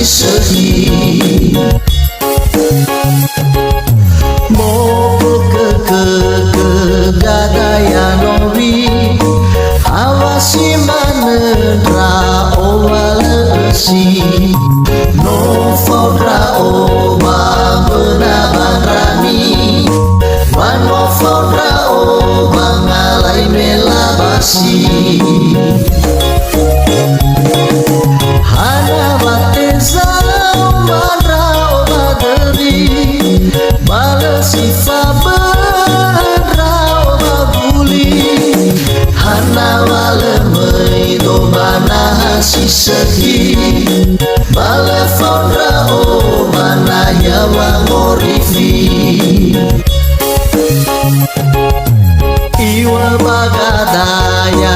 sehi mo ke gadaya nowi awasi manendra owalesi no fodra oma benaban rani mano fodra oma ngalai melabasi hana bateza manra oma deri balesi fabra oma buli hana wale mei domana hasi sehi bale fodra oma na yawa ngorifi iwa bagadaya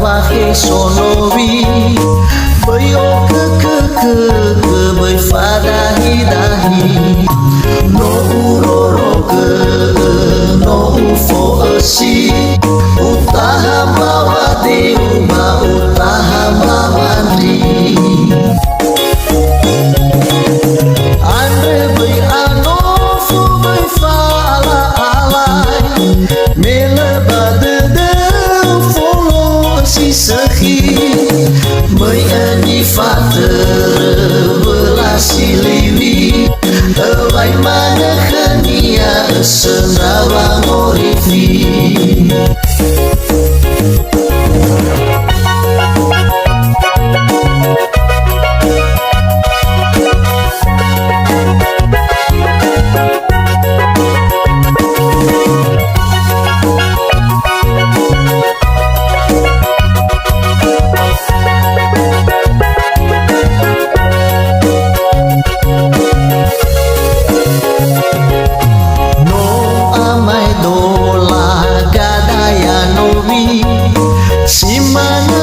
wahe sonowi bayo ke bay fadahi dahi no uroro ke no ufo esi utaha bawa deuma utaha mawandri andre bay anofu bay fala alai mele badede ufolo esi sehi may ani fater belasi liwi awai mana khania senrawa ngorifi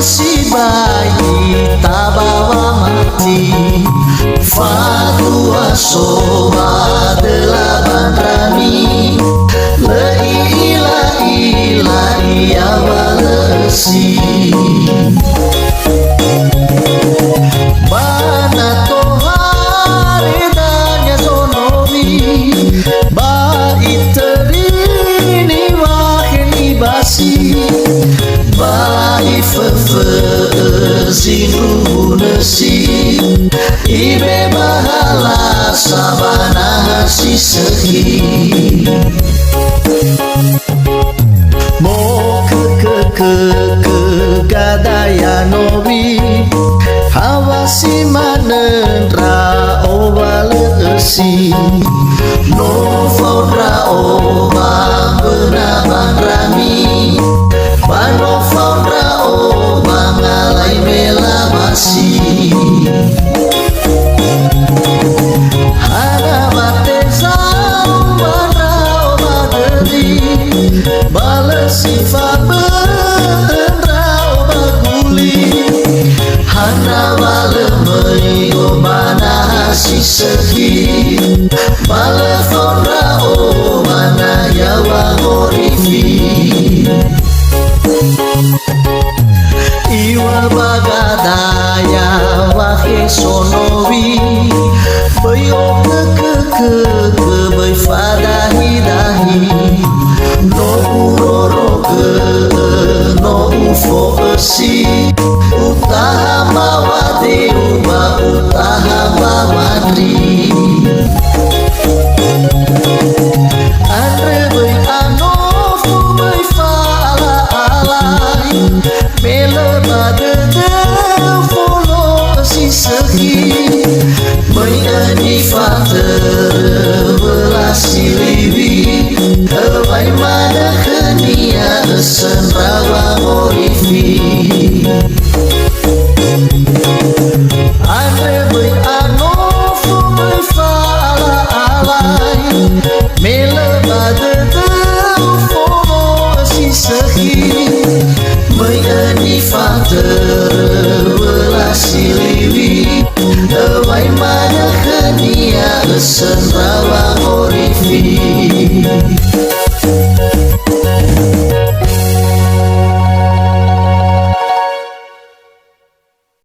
si bayi tabawa mati fadua soba delapan rani leila ila iya walesi bana tohare danya sonowi bayi terini wakini basi bayi zinunesi ibe bahala sabana hasi sehi mo ke gadaya nowi hawasi manendra owalesi no fodra oma benaban rami mano fodra oma ngalai melabasi hana bateza mana oma deri balesi fabendra oma guli hana wale mei omana hasi sehi bale fodra oma na yawa ngorifi iwa bagadaya wahe sonowi bayo ke bay fadahi dahi no uroro ke no ufo esi utaha mawade uma utaha mawandri andre bay anofu bay fala alai mele badede follow si sehi